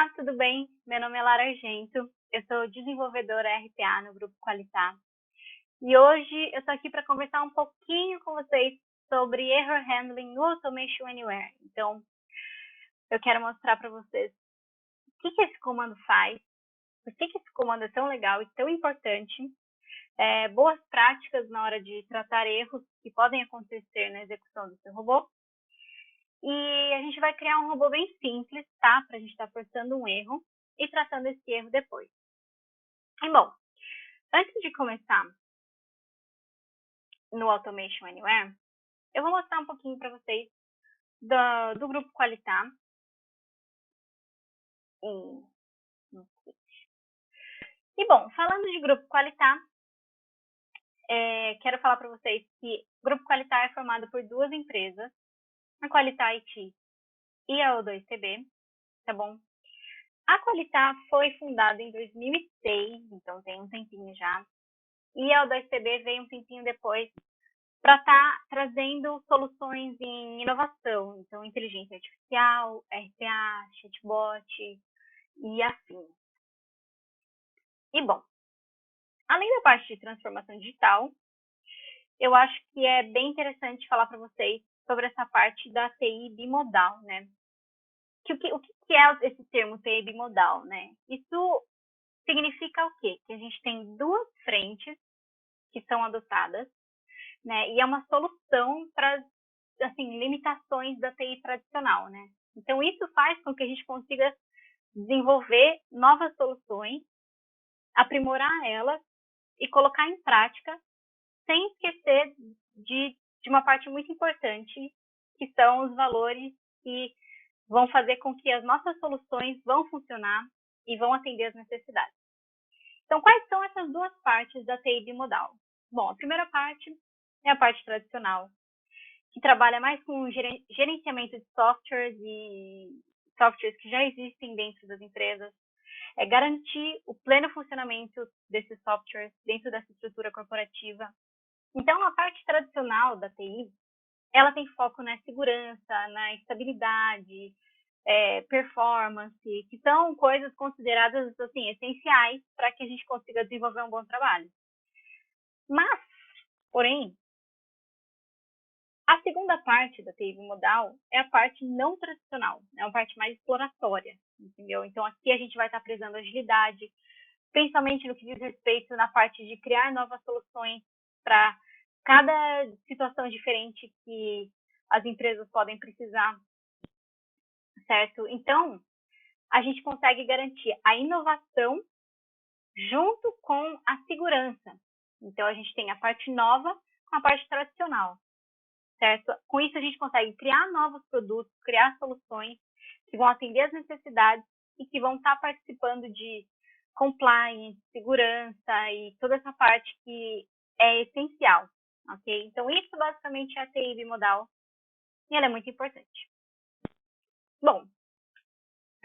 Olá, tudo bem? Meu nome é Lara Argento, eu sou desenvolvedora RPA no Grupo Qualitar. E hoje eu estou aqui para conversar um pouquinho com vocês sobre Error Handling no Automation Anywhere. Então, eu quero mostrar para vocês o que esse comando faz, por que esse comando é tão legal e tão importante, boas práticas na hora de tratar erros que podem acontecer na execução do seu robô. E a gente vai criar um robô bem simples, tá? Para a gente estar forçando um erro e tratando esse erro depois. E bom, antes de começar no Automation Anywhere, eu vou mostrar um pouquinho para vocês do Grupo Qualitar. E bom, falando de Grupo Qualitar, quero falar para vocês que o Grupo Qualitar é formado por duas empresas, a Qualitar IT e a O2TB, tá bom? A Qualitar foi fundada em 2006, então tem um tempinho já, e a O2TB veio um tempinho depois para estar trazendo soluções em inovação, então inteligência artificial, RPA, chatbot e assim. E bom, além da parte de transformação digital, eu acho que é bem interessante falar para vocês sobre essa parte da TI bimodal, né? O que é esse termo TI bimodal, né? Isso significa o quê? Que a gente tem duas frentes que são adotadas, né? E é uma solução para, assim, limitações da TI tradicional, né? Então, isso faz com que a gente consiga desenvolver novas soluções, aprimorar elas e colocar em prática, sem esquecer de uma parte muito importante, que são os valores que vão fazer com que as nossas soluções vão funcionar e vão atender as necessidades. Então, quais são essas duas partes da TI bimodal? Bom, a primeira parte é a parte tradicional, que trabalha mais com gerenciamento de softwares e softwares que já existem dentro das empresas, é garantir o pleno funcionamento desses softwares dentro dessa estrutura corporativa. Então, a parte tradicional da TI, ela tem foco na segurança, na estabilidade, performance, que são coisas consideradas assim essenciais para que a gente consiga desenvolver um bom trabalho. Mas, porém, a segunda parte da TI bimodal é a parte não tradicional, é uma parte mais exploratória, entendeu? Então, aqui a gente vai estar prezando agilidade, principalmente no que diz respeito na parte de criar novas soluções para cada situação diferente que as empresas podem precisar, certo? Então, a gente consegue garantir a inovação junto com a segurança. Então, a gente tem a parte nova com a parte tradicional, certo? Com isso, a gente consegue criar novos produtos, criar soluções que vão atender as necessidades e que vão estar participando de compliance, segurança e toda essa parte que é essencial, ok? Então, isso basicamente é a TI bimodal e ela é muito importante. Bom,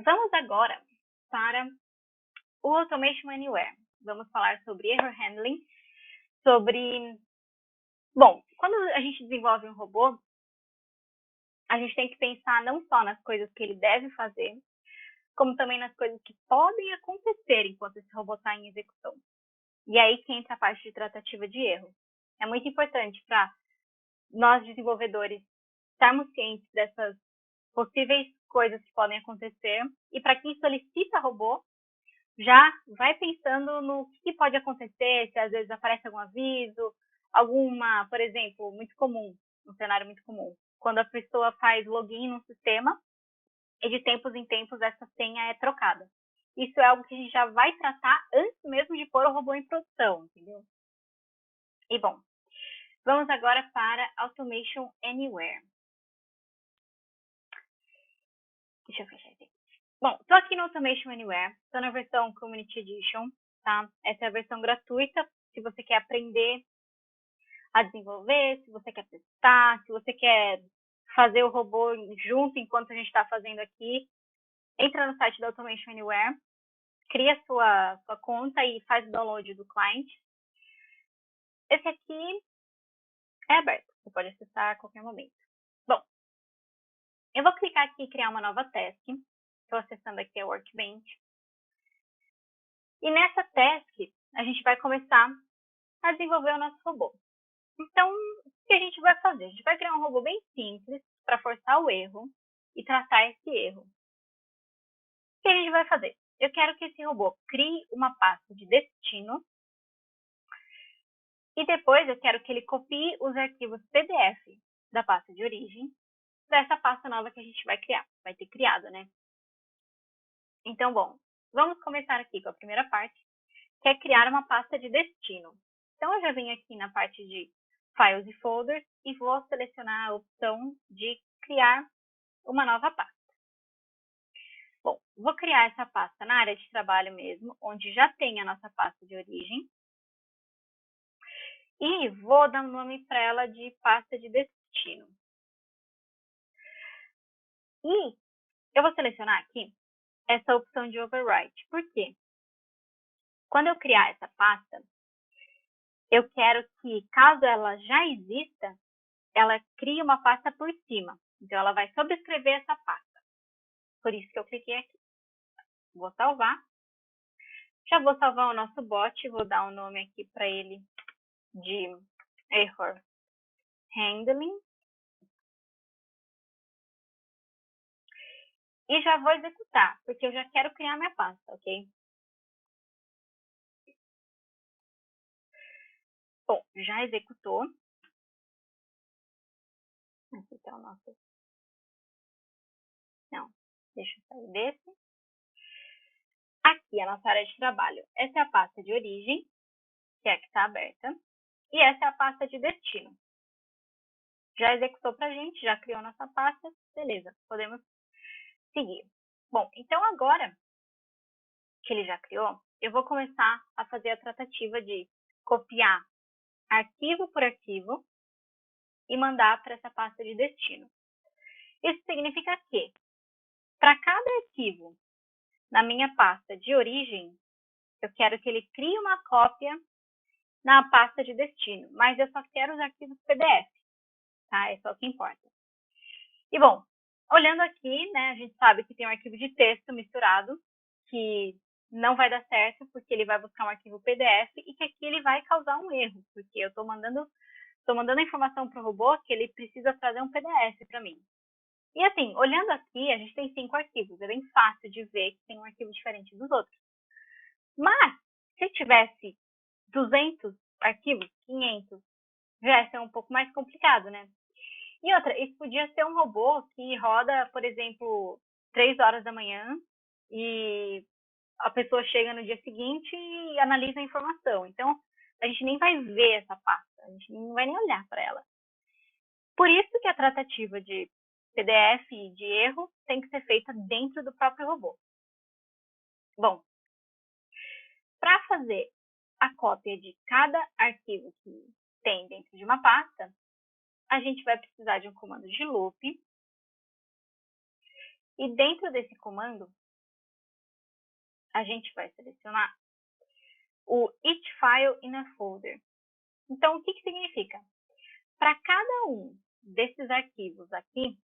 vamos agora para o Automation Anywhere. Vamos falar sobre Error Handling, Bom, quando a gente desenvolve um robô, a gente tem que pensar não só nas coisas que ele deve fazer, como também nas coisas que podem acontecer enquanto esse robô está em execução. E aí que entra a parte de tratativa de erro. É muito importante para nós, desenvolvedores, estarmos cientes dessas possíveis coisas que podem acontecer e para quem solicita robô, já vai pensando no que pode acontecer, se às vezes aparece algum aviso, por exemplo, muito comum, um cenário muito comum, quando a pessoa faz login no sistema e de tempos em tempos essa senha é trocada. Isso é algo que a gente já vai tratar antes mesmo de pôr o robô em produção, entendeu? E bom, vamos agora para Automation Anywhere. Deixa eu fechar aqui. Bom, estou aqui no Automation Anywhere, estou na versão Community Edition, tá? Essa é a versão gratuita, se você quer aprender a desenvolver, se você quer testar, se você quer fazer o robô junto enquanto a gente está fazendo aqui, entra no site da Automation Anywhere, cria sua conta e faz o download do cliente. Esse aqui é aberto, você pode acessar a qualquer momento. Bom, eu vou clicar aqui em criar uma nova task Estou acessando aqui a Workbench. E nessa task, a gente vai começar a desenvolver o nosso robô. Então, o que a gente vai fazer? A gente vai criar um robô bem simples para forçar o erro e tratar esse erro. O que a gente vai fazer? Eu quero que esse robô crie uma pasta de destino e depois eu quero que ele copie os arquivos PDF da pasta de origem para essa pasta nova que a gente vai criar. Vai ter criado, né? Então, bom, vamos começar aqui com a primeira parte, que é criar uma pasta de destino. Então, eu já venho aqui na parte de Files e Folders e vou selecionar a opção de criar uma nova pasta. Bom, vou criar essa pasta na área de trabalho mesmo, onde já tem a nossa pasta de origem. E vou dar um nome para ela de pasta de destino. E eu vou selecionar aqui essa opção de overwrite. Por quê? Quando eu criar essa pasta, eu quero que, caso ela já exista, ela crie uma pasta por cima. Então, ela vai sobrescrever essa pasta. Por isso que eu cliquei aqui. Vou salvar. Já vou salvar o nosso bot. Vou dar um nome aqui para ele de Error Handling. E já vou executar, porque eu já quero criar minha pasta, ok? Bom, já executou. Aqui está o nosso... Não, deixa eu sair desse. Aqui é a nossa área de trabalho. Essa é a pasta de origem, que é a que está aberta. E essa é a pasta de destino. Já executou para a gente, já criou a nossa pasta. Beleza, podemos seguir. Bom, então agora que ele já criou, eu vou começar a fazer a tratativa de copiar arquivo por arquivo e mandar para essa pasta de destino. Isso significa que, para cada arquivo na minha pasta de origem, eu quero que ele crie uma cópia na pasta de destino, mas eu só quero os arquivos PDF, tá? É só o que importa. E bom, olhando aqui, né, a gente sabe que tem um arquivo de texto misturado, que não vai dar certo, porque ele vai buscar um arquivo PDF e que aqui ele vai causar um erro, porque eu estou mandando a informação para o robô que ele precisa trazer um PDF para mim. E assim, olhando aqui, a gente tem 5 arquivos, é bem fácil de ver que tem um arquivo diferente dos outros. Mas, se tivesse 200 arquivos, 500, já ia ser um pouco mais complicado, né? E outra, isso podia ser um robô que roda, por exemplo, 3 horas da manhã e a pessoa chega no dia seguinte e analisa a informação. Então, a gente nem vai ver essa pasta, a gente não vai nem olhar para ela. Por isso que a tratativa de PDF e de erro tem que ser feita dentro do próprio robô. Bom, para fazer a cópia de cada arquivo que tem dentro de uma pasta, a gente vai precisar de um comando de loop. E dentro desse comando, a gente vai selecionar o each file in a folder. Então, o que significa? Para cada um desses arquivos aqui,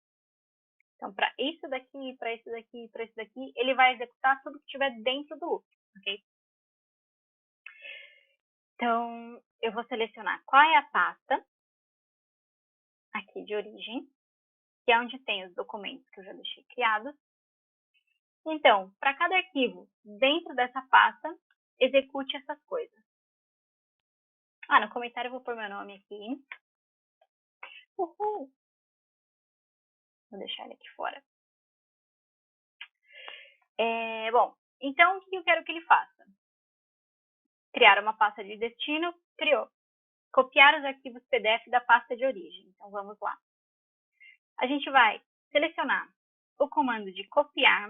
então, para isso daqui, para esse daqui, para esse daqui, ele vai executar tudo que estiver dentro do loop, ok? Então, eu vou selecionar qual é a pasta aqui de origem, que é onde tem os documentos que eu já deixei criados. Então, para cada arquivo dentro dessa pasta, execute essas coisas. No comentário eu vou pôr meu nome aqui. Uhul! Vou deixar ele aqui fora. Bom, então o que eu quero que ele faça? Criar uma pasta de destino, criou. Copiar os arquivos PDF da pasta de origem. Então, vamos lá. A gente vai selecionar o comando de copiar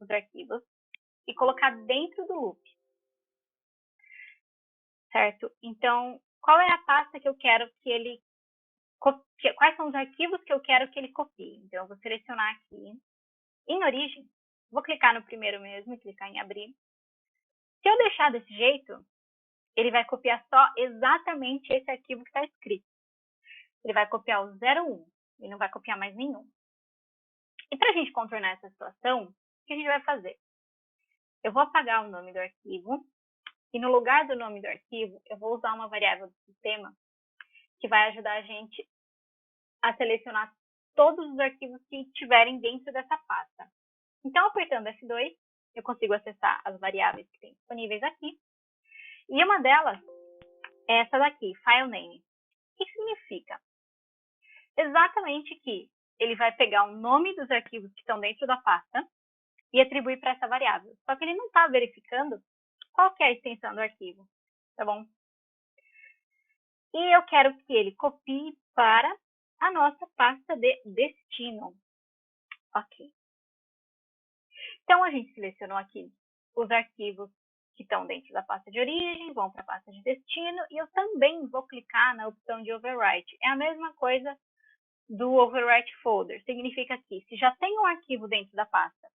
os arquivos e colocar dentro do loop. Certo? Então, qual é a pasta que eu quero que ele copie? Quais são os arquivos que eu quero que ele copie? Então, eu vou selecionar aqui em origem. Vou clicar no primeiro mesmo e clicar em abrir. Se eu deixar desse jeito, ele vai copiar só exatamente esse arquivo que está escrito. Ele vai copiar o 01, ele não vai copiar mais nenhum. E para a gente contornar essa situação, que a gente vai fazer? Eu vou apagar o nome do arquivo e no lugar do nome do arquivo, eu vou usar uma variável do sistema que vai ajudar a gente a selecionar todos os arquivos que estiverem dentro dessa pasta. Então, apertando F2, eu consigo acessar as variáveis que tem disponíveis aqui. E uma delas é essa daqui, file name. O que significa? Exatamente que ele vai pegar o nome dos arquivos que estão dentro da pasta e atribuir para essa variável. Só que ele não está verificando qual que é a extensão do arquivo, tá bom? E eu quero que ele copie para a nossa pasta de destino. Ok. Então, a gente selecionou aqui os arquivos que estão dentro da pasta de origem, vão para a pasta de destino, e eu também vou clicar na opção de overwrite. É a mesma coisa do overwrite folder. Significa que, se já tem um arquivo dentro da pasta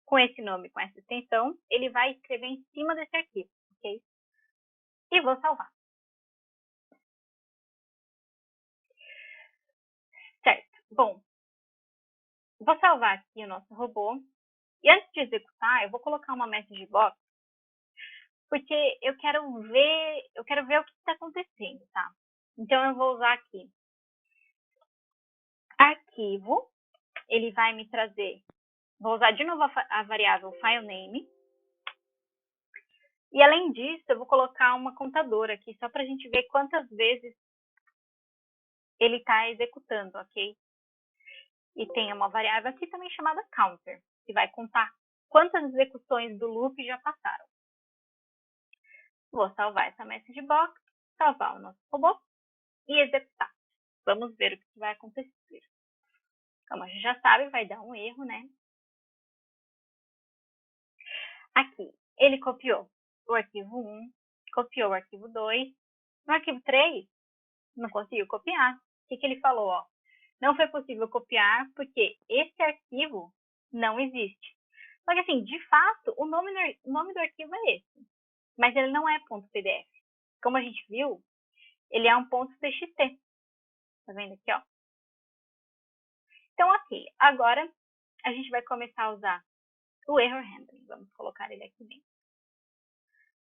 com esse nome, com essa extensão, ele vai escrever em cima desse arquivo, ok? E vou salvar. Certo. Bom, vou salvar aqui o nosso robô. E antes de executar, eu vou colocar uma message box, porque eu quero ver o que está acontecendo, tá? Então, eu vou usar aqui arquivo, ele vai me trazer, vou usar de novo a variável filename, e além disso, eu vou colocar uma contadora aqui, só para a gente ver quantas vezes ele está executando, ok? E tem uma variável aqui também chamada counter, que vai contar quantas execuções do loop já passaram. Vou salvar essa message box, salvar o nosso robô e executar. Vamos ver o que vai acontecer. Como a gente já sabe, vai dar um erro, né? Aqui, ele copiou o arquivo 1, copiou o arquivo 2. No arquivo 3, não conseguiu copiar. O que ele falou? Ó? Não foi possível copiar porque esse arquivo não existe. Só que, assim, de fato, o nome do arquivo é esse. Mas ele não é .pdf. Como a gente viu, ele é um .txt. Tá vendo aqui, ó? Então, ok. Agora, a gente vai começar a usar o error handling. Vamos colocar ele aqui dentro.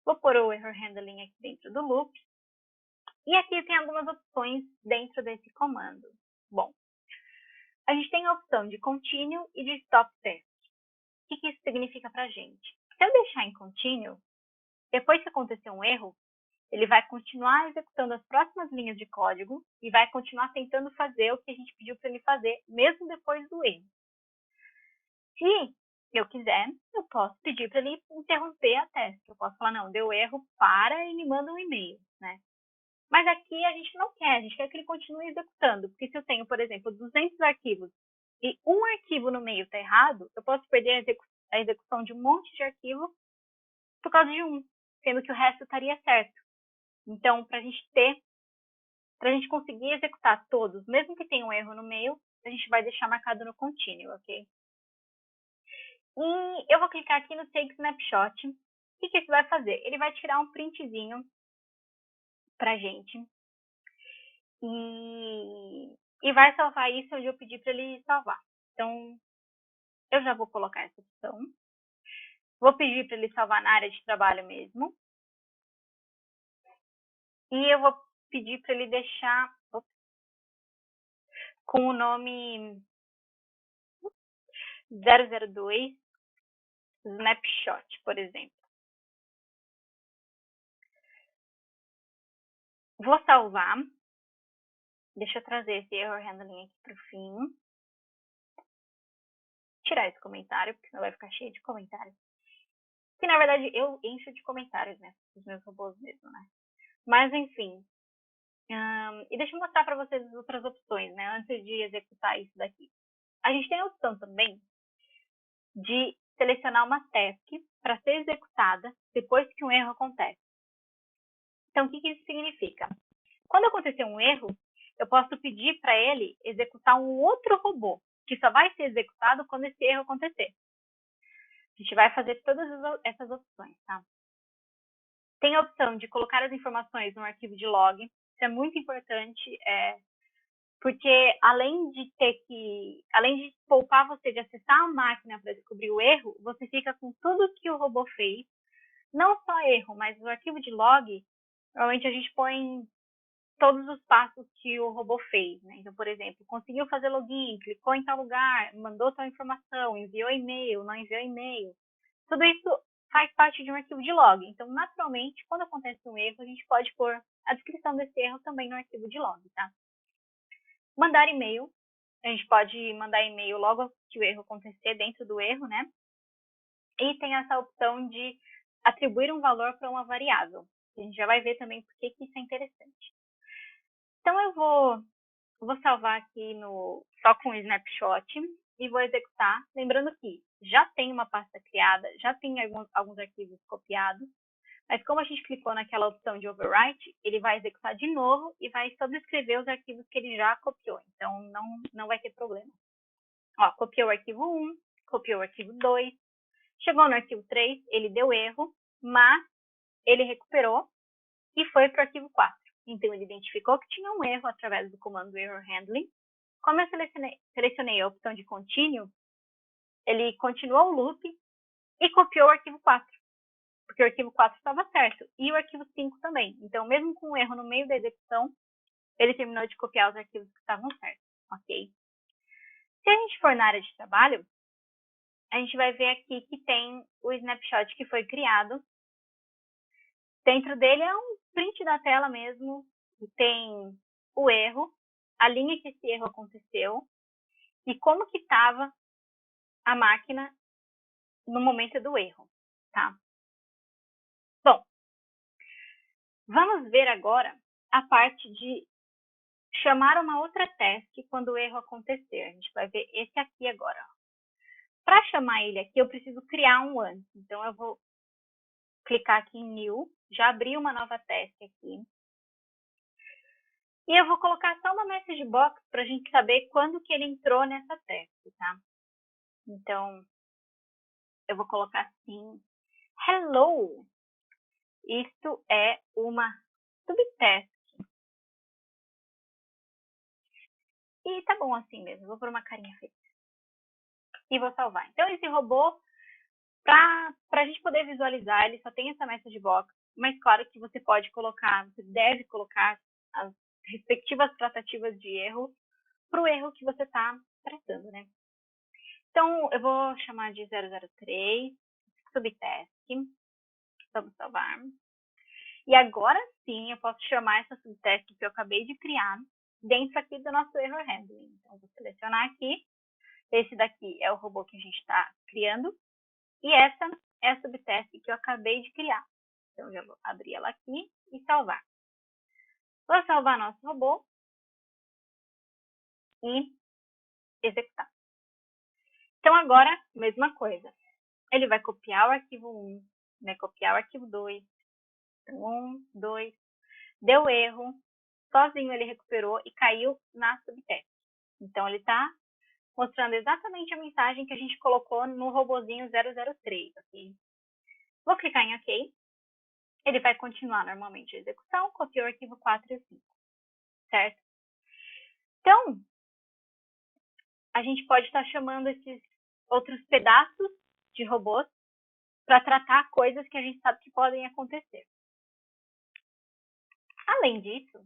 Vou pôr o error handling aqui dentro do loop. E aqui tem algumas opções dentro desse comando. Bom, a gente tem a opção de continue e de stop test. O que isso significa para a gente? Se eu deixar em continue, depois que acontecer um erro, ele vai continuar executando as próximas linhas de código e vai continuar tentando fazer o que a gente pediu para ele fazer, mesmo depois do erro. Se eu quiser, eu posso pedir para ele interromper a teste. Eu posso falar, não, deu erro, para e me manda um e-mail, né? Mas aqui a gente não quer, a gente quer que ele continue executando. Porque se eu tenho, por exemplo, 200 arquivos e um arquivo no meio está errado, eu posso perder a execução de um monte de arquivo por causa de um, sendo que o resto estaria certo. Então, para a gente conseguir executar todos, mesmo que tenha um erro no meio, a gente vai deixar marcado no continue, ok? E eu vou clicar aqui no Take Snapshot. O que isso vai fazer? Ele vai tirar um printzinho pra gente. E vai salvar isso onde eu pedi para ele salvar. Então, eu já vou colocar essa opção. Vou pedir para ele salvar na área de trabalho mesmo. E eu vou pedir para ele deixar com o nome 002 Snapshot, por exemplo. Vou salvar. Deixa eu trazer esse error handling aqui para o fim. Tirar esse comentário, porque senão vai ficar cheio de comentários. Que na verdade eu encho de comentários, né? Os meus robôs mesmo, né? Mas enfim. E deixa eu mostrar para vocês as outras opções, né? Antes de executar isso daqui. A gente tem a opção também de selecionar uma task para ser executada depois que um erro acontece. Então, o que isso significa? Quando acontecer um erro, eu posso pedir para ele executar um outro robô, que só vai ser executado quando esse erro acontecer. A gente vai fazer todas essas opções, tá? Tem a opção de colocar as informações no arquivo de log. Isso é muito importante. Porque além de poupar você de acessar a máquina para descobrir o erro, você fica com tudo que o robô fez, não só erro, mas no arquivo de log, normalmente a gente põe todos os passos que o robô fez, né? Então, por exemplo, conseguiu fazer login, clicou em tal lugar, mandou tal informação, enviou e-mail, não enviou e-mail. Tudo isso faz parte de um arquivo de log. Então, naturalmente, quando acontece um erro, a gente pode pôr a descrição desse erro também no arquivo de log, tá? Mandar e-mail. A gente pode mandar e-mail logo que o erro acontecer, dentro do erro, né? E tem essa opção de atribuir um valor para uma variável. A gente já vai ver também por que isso é interessante. Então, eu vou salvar aqui só com o snapshot e vou executar. Lembrando que já tem uma pasta criada, já tem alguns arquivos copiados, mas como a gente clicou naquela opção de overwrite, ele vai executar de novo e vai sobrescrever os arquivos que ele já copiou. Então, não vai ter problema. Ó, copiou o arquivo 1, copiou o arquivo 2, chegou no arquivo 3, ele deu erro, mas ele recuperou e foi para o arquivo 4. Então, ele identificou que tinha um erro através do comando error handling. Como eu selecionei a opção de contínuo, ele continuou o loop e copiou o arquivo 4, porque o arquivo 4 estava certo, e o arquivo 5 também. Então, mesmo com um erro no meio da execução, ele terminou de copiar os arquivos que estavam certos, ok? Se a gente for na área de trabalho, a gente vai ver aqui que tem o snapshot que foi criado. Dentro dele é um print da tela mesmo, e tem o erro, a linha que esse erro aconteceu, e como que estava a máquina no momento do erro, tá? Bom, vamos ver agora a parte de chamar uma outra task quando o erro acontecer. A gente vai ver esse aqui agora. Para chamar ele aqui, eu preciso criar um antes. Então, eu vou clicar aqui em New, já abri uma nova task aqui. E eu vou colocar só uma message box para a gente saber quando que ele entrou nessa task, tá? Então, eu vou colocar assim, hello, isto é uma subtask. E tá bom assim mesmo, vou pôr uma carinha feliz. E vou salvar. Então, esse robô, para a gente poder visualizar, ele só tem essa message box, mas claro que você pode colocar, você deve colocar as respectivas tratativas de erro para o erro que você está tratando, né? Então, eu vou chamar de 003, subtask, vamos salvar. E agora sim, eu posso chamar essa subtask que eu acabei de criar dentro aqui do nosso error handling. Então, vou selecionar aqui. Esse daqui é o robô que a gente está criando. E essa é a subtask que eu acabei de criar. Então, eu já vou abrir ela aqui e salvar. Vou salvar nosso robô e executar. Então, agora, mesma coisa. Ele vai copiar o arquivo 1, vai copiar o arquivo 2. Então, 1, 2, deu erro, sozinho ele recuperou e caiu na subtask. Então, ele está mostrando exatamente a mensagem que a gente colocou no robozinho 003, ok? Vou clicar em OK. Ele vai continuar normalmente a execução, copiou o arquivo 4 e 5, certo? Então, a gente pode estar chamando esses outros pedaços de robôs para tratar coisas que a gente sabe que podem acontecer. Além disso,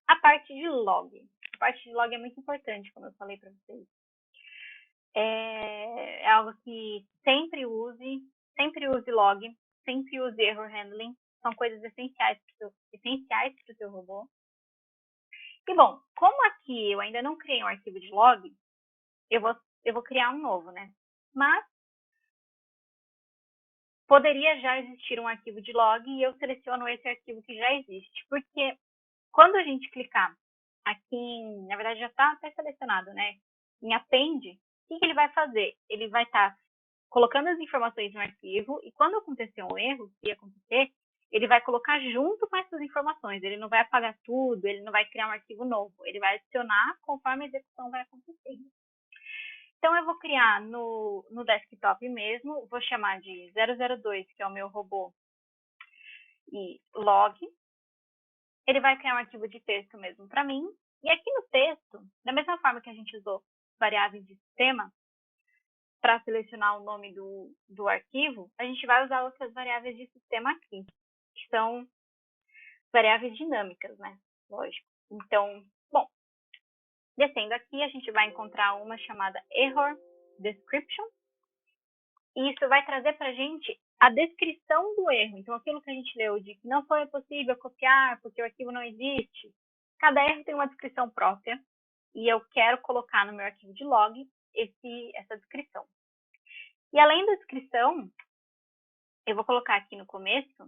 a parte de log. A parte de log é muito importante, como eu falei para vocês. É algo que sempre use log, sempre use error handling. São coisas essenciais para o seu robô. E bom, como aqui eu ainda não criei um arquivo de log, eu vou criar um novo, né? Mas poderia já existir um arquivo de log e eu seleciono esse arquivo que já existe. Porque quando a gente clicar aqui, na verdade já está até selecionado, né? Em append, o que ele vai fazer? Ele vai estar colocando as informações no arquivo e quando acontecer um erro, se acontecer, ele vai colocar junto com essas informações. Ele não vai apagar tudo, ele não vai criar um arquivo novo. Ele vai adicionar conforme a execução vai acontecendo. Então, eu vou criar no desktop mesmo, vou chamar de 002, que é o meu robô, e log. ele vai criar um arquivo de texto mesmo para mim. E aqui no texto, da mesma forma que a gente usou variáveis de sistema para selecionar o nome do arquivo, a gente vai usar outras variáveis de sistema aqui, que são variáveis dinâmicas, né? Lógico. Então, bom, descendo aqui, a gente vai encontrar uma chamada error description. E isso vai trazer para a gente a descrição do erro. Então, aquilo que a gente leu de que não foi possível copiar porque o arquivo não existe, cada erro tem uma descrição própria. E eu quero colocar no meu arquivo de log essa descrição. E além da descrição, eu vou colocar aqui no começo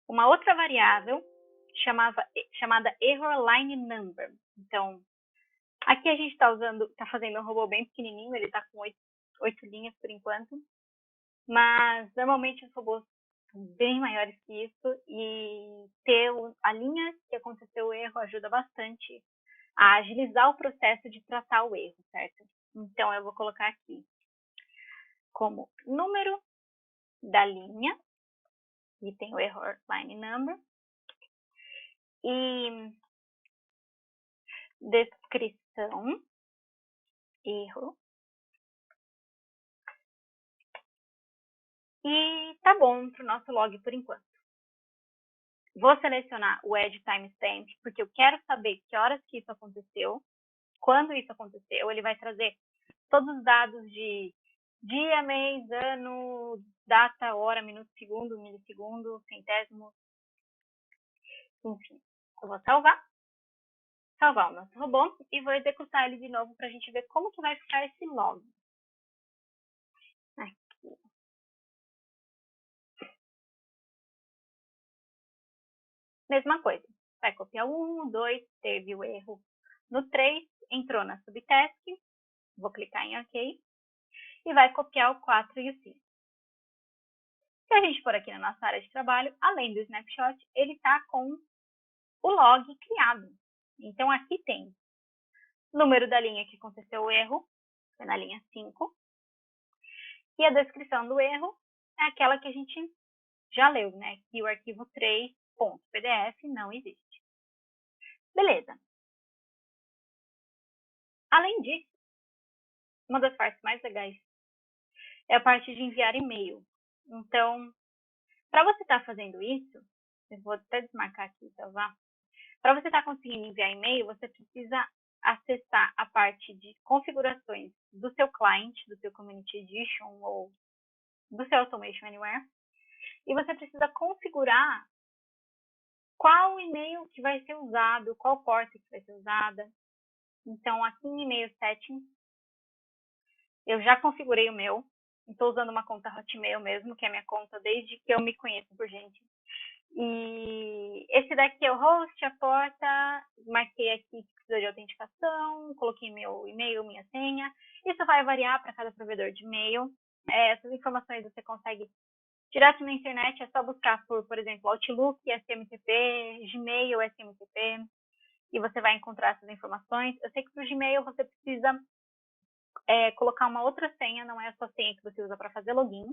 uma outra variável chamada error line number. Então, aqui a gente está fazendo um robô bem pequenininho, ele está com 8 linhas por enquanto, mas normalmente os robôs são bem maiores que isso e ter a linha que aconteceu o erro ajuda bastante a agilizar o processo de tratar o erro, certo? Então, eu vou colocar aqui como número da linha, e tem o error line number, e descrição, erro, e tá bom para o nosso log por enquanto. Vou selecionar o Add Timestamp, porque eu quero saber que horas que isso aconteceu, quando isso aconteceu. Ele vai trazer todos os dados de dia, mês, ano, data, hora, minuto, segundo, milissegundo, centésimo, enfim. Eu vou salvar o nosso robô e vou executar ele de novo para a gente ver como que vai ficar esse log. Aqui. Mesma coisa. Vai copiar o 1, o 2, teve o erro no 3, entrou na subtask, vou clicar em OK, e vai copiar o 4 e o 5. Se a gente for aqui na nossa área de trabalho, além do snapshot, ele está com o log criado. Então, aqui tem o número da linha que aconteceu o erro, foi na linha 5, e a descrição do erro é aquela que a gente já leu, né? Que o arquivo 3.pdf não existe. Beleza. Além disso, uma das partes mais legais é a parte de enviar e-mail. Então, para você estar fazendo isso, eu vou até desmarcar aqui, salvar. Para você estar conseguindo enviar e-mail, você precisa acessar a parte de configurações do seu cliente, do seu Community Edition ou do seu Automation Anywhere. E você precisa configurar qual e-mail que vai ser usado, qual porta que vai ser usada. Então, aqui em e-mail settings, eu já configurei o meu. Estou usando uma conta Hotmail mesmo, que é a minha conta desde que eu me conheço por gente. E esse daqui é o host, a porta, marquei aqui que precisa de autenticação, coloquei meu e-mail, minha senha. Isso vai variar para cada provedor de e-mail. Essas informações você consegue direto na internet, é só buscar por exemplo, Outlook, SMTP, Gmail, SMTP, e você vai encontrar essas informações. Eu sei que para o Gmail você precisa colocar uma outra senha, não é a sua senha que você usa para fazer login,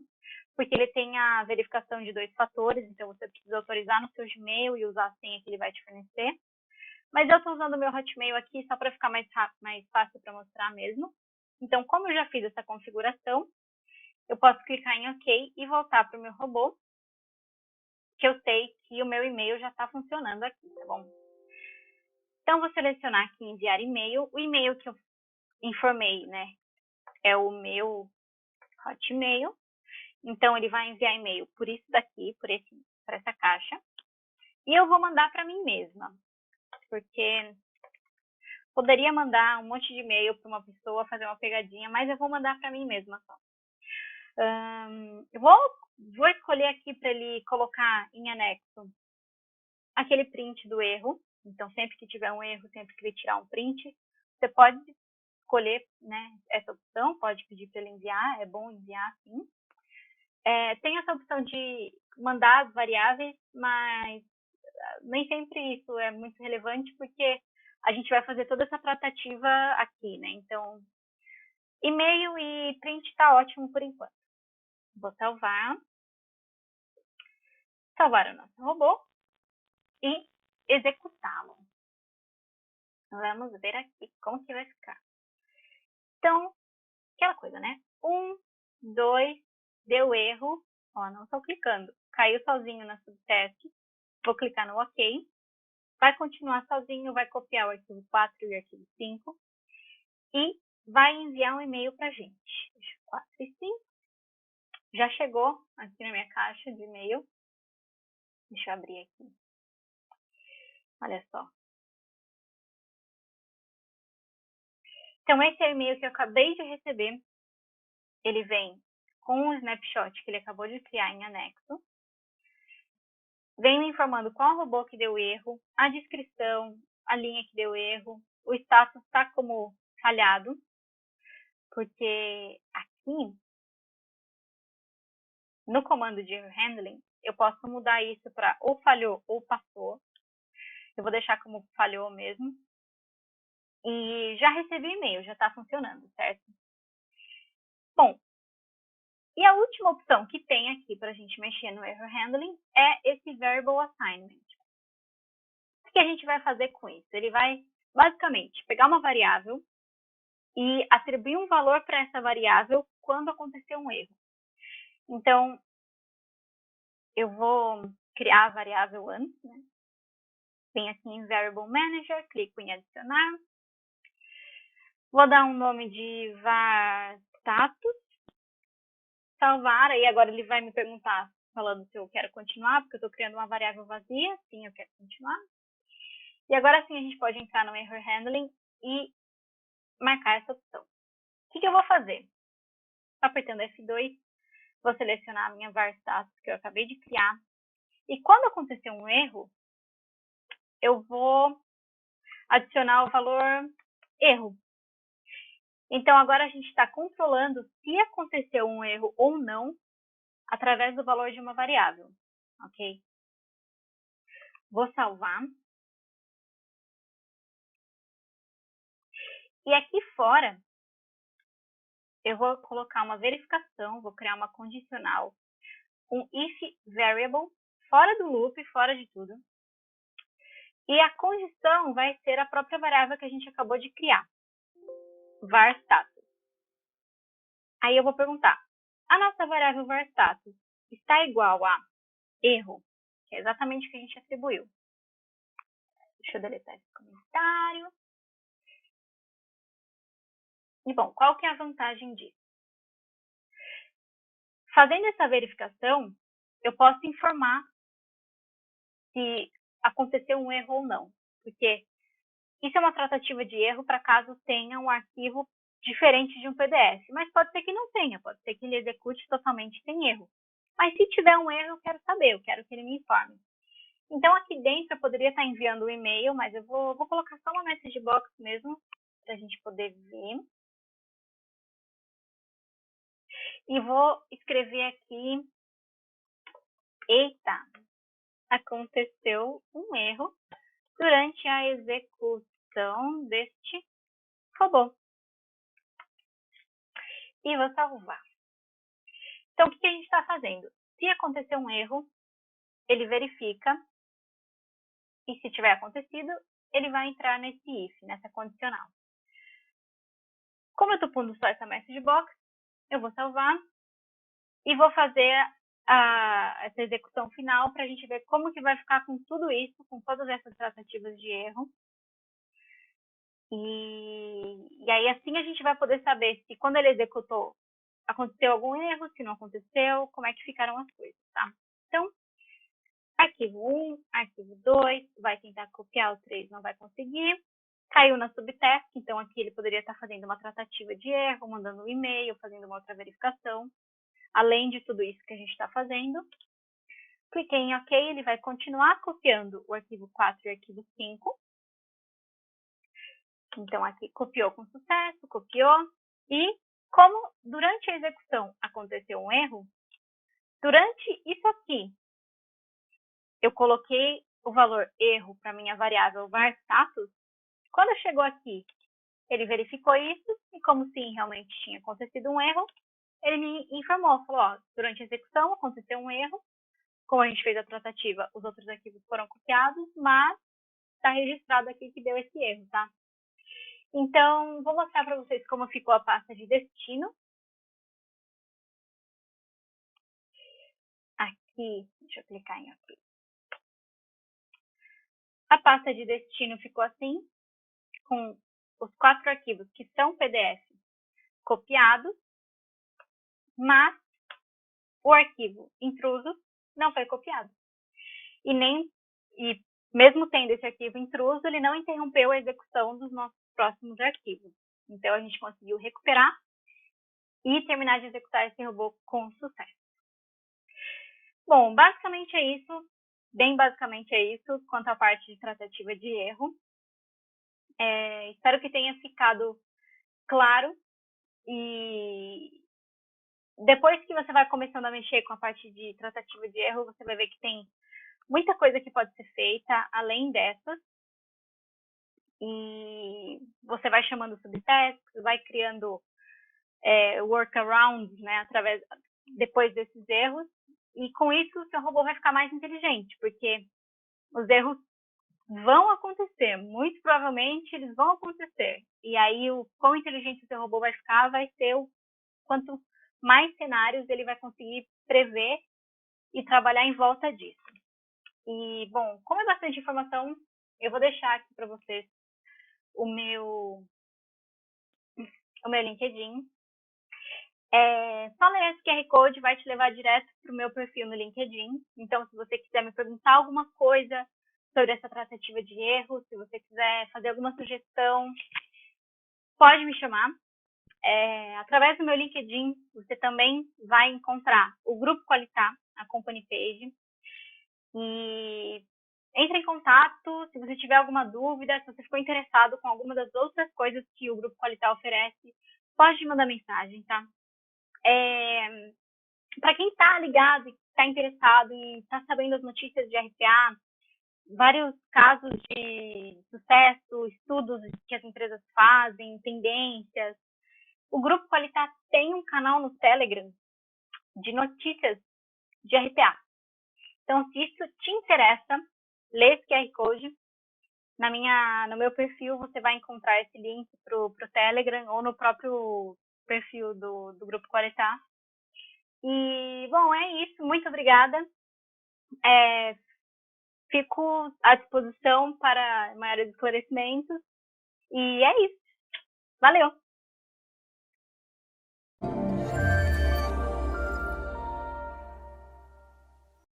porque ele tem a verificação de 2 fatores, então você precisa autorizar no seu Gmail e usar a senha que ele vai te fornecer. Mas eu estou usando o meu Hotmail aqui só para ficar mais fácil para mostrar mesmo. Então, como eu já fiz essa configuração, eu posso clicar em OK e voltar para o meu robô, que eu sei que o meu e-mail já está funcionando aqui, tá bom? Então, vou selecionar aqui enviar e-mail. O e-mail que eu informei, né, é o meu Hotmail. Então, ele vai enviar e-mail por isso daqui, por essa caixa. E eu vou mandar para mim mesma, porque poderia mandar um monte de e-mail para uma pessoa, fazer uma pegadinha, mas eu vou mandar para mim mesma só. Eu vou escolher aqui para ele colocar em anexo aquele print do erro. Então, sempre que tiver um erro, sempre que ele tirar um print, você pode escolher, né, essa opção, pode pedir para ele enviar, é bom enviar sim. Tem essa opção de mandar as variáveis, mas nem sempre isso é muito relevante, porque a gente vai fazer toda essa tratativa aqui, né? Então, e-mail e print está ótimo por enquanto. Vou salvar o nosso robô e executá-lo. Vamos ver aqui como que vai ficar. Então, aquela coisa, né? 1, 2, deu erro. Ó, não estou clicando. Caiu sozinho na subtask. Vou clicar no OK. Vai continuar sozinho, vai copiar o arquivo 4 e o arquivo 5. E vai enviar um e-mail para a gente. 4 e 5. Já chegou aqui na minha caixa de e-mail. Deixa eu abrir aqui. Olha só. Então, esse é o e-mail que eu acabei de receber. Ele vem com o snapshot que ele acabou de criar em anexo. Vem me informando qual robô que deu erro, a descrição, a linha que deu erro, o status está como falhado, porque aqui, no comando de error handling, eu posso mudar isso para ou falhou ou passou. Eu vou deixar como falhou mesmo. E já recebi e-mail, já está funcionando, certo? Bom, e a última opção que tem aqui para a gente mexer no error handling é esse variable assignment. O que a gente vai fazer com isso? Ele vai, basicamente, pegar uma variável e atribuir um valor para essa variável quando acontecer um erro. Então, eu vou criar a variável antes, né? Vem aqui em Variable Manager, clico em adicionar. Vou dar um nome de var status. Salvar, aí agora ele vai me perguntar, falando se eu quero continuar, porque eu estou criando uma variável vazia. Sim, eu quero continuar. E agora sim a gente pode entrar no Error Handling e marcar essa opção. O que eu vou fazer? Apertando F2, vou selecionar a minha var status que eu acabei de criar. E quando acontecer um erro, eu vou adicionar o valor erro. Então, agora a gente está controlando se aconteceu um erro ou não através do valor de uma variável, ok? Vou salvar. E aqui fora, eu vou colocar uma verificação, vou criar uma condicional, um if variable, fora do loop, fora de tudo. E a condição vai ser a própria variável que a gente acabou de criar, var status. Aí eu vou perguntar, a nossa variável var status está igual a erro, que é exatamente o que a gente atribuiu. Deixa eu deletar esse comentário. E bom, qual que é a vantagem disso? Fazendo essa verificação, eu posso informar se aconteceu um erro ou não, porque isso é uma tratativa de erro para caso tenha um arquivo diferente de um PDF, mas pode ser que não tenha, pode ser que ele execute totalmente sem erro. Mas se tiver um erro, eu quero saber, eu quero que ele me informe. Então, aqui dentro, eu poderia estar enviando um e-mail, mas eu vou colocar só uma message box mesmo, para a gente poder ver. E vou escrever aqui, eita, aconteceu um erro durante a execução deste robô. E vou salvar. Então, o que a gente está fazendo? Se acontecer um erro, ele verifica, e se tiver acontecido, ele vai entrar nesse if, nessa condicional. Como eu estou pondo só essa message box, eu vou salvar e vou fazer essa execução final para a gente ver como que vai ficar com tudo isso, com todas essas tratativas de erro. E aí assim a gente vai poder saber se quando ele executou aconteceu algum erro, se não aconteceu, como é que ficaram as coisas, tá? Então, arquivo 1, arquivo 2, vai tentar copiar o 3, não vai conseguir. Caiu na subtask, então aqui ele poderia estar fazendo uma tratativa de erro, mandando um e-mail, fazendo uma outra verificação. Além de tudo isso que a gente está fazendo. Cliquei em OK, ele vai continuar copiando o arquivo 4 e o arquivo 5. Então, aqui copiou com sucesso, copiou. E como durante a execução aconteceu um erro, durante isso aqui, eu coloquei o valor erro para minha variável var status. Quando chegou aqui, ele verificou isso e como sim, realmente tinha acontecido um erro, ele me informou, falou, ó, durante a execução aconteceu um erro, como a gente fez a tratativa, os outros arquivos foram copiados, mas está registrado aqui que deu esse erro, tá? Então, vou mostrar para vocês como ficou a pasta de destino. Aqui, deixa eu clicar em OK. A pasta de destino ficou assim, com os 4 arquivos que são PDF copiados, mas o arquivo intruso não foi copiado. E mesmo tendo esse arquivo intruso, ele não interrompeu a execução dos nossos próximos arquivos. Então, a gente conseguiu recuperar e terminar de executar esse robô com sucesso. Bom, basicamente é isso. Bem basicamente é isso quanto à parte de tratativa de erro. Espero que tenha ficado claro. E depois que você vai começando a mexer com a parte de tratativa de erro, você vai ver que tem muita coisa que pode ser feita além dessas. E você vai chamando subtasks, vai criando workarounds, né, depois desses erros. E com isso, o seu robô vai ficar mais inteligente, porque os erros vão acontecer, muito provavelmente eles vão acontecer. E aí, o quão inteligente o seu robô vai ficar vai ser o quanto mais cenários ele vai conseguir prever e trabalhar em volta disso. E, bom, como é bastante informação, eu vou deixar aqui para vocês o meu LinkedIn. Só ler esse QR Code vai te levar direto para o meu perfil no LinkedIn. Então, se você quiser me perguntar alguma coisa sobre essa tratativa de erro, se você quiser fazer alguma sugestão, pode me chamar. Através do meu LinkedIn, você também vai encontrar o Grupo Qualitar, a Company Page. E entre em contato, se você tiver alguma dúvida, se você ficou interessado com alguma das outras coisas que o Grupo Qualitar oferece, pode me mandar mensagem, tá? Para quem está ligado e está interessado e está sabendo as notícias de RPA, vários casos de sucesso, estudos que as empresas fazem, tendências, o Grupo Qualitar tem um canal no Telegram de notícias de RPA. Então, se isso te interessa, lê esse QR Code. No meu perfil, você vai encontrar esse link para o Telegram ou no próprio perfil do Grupo Qualitar. E, bom, é isso. Muito obrigada. Fico à disposição para maiores esclarecimentos. E é isso. Valeu!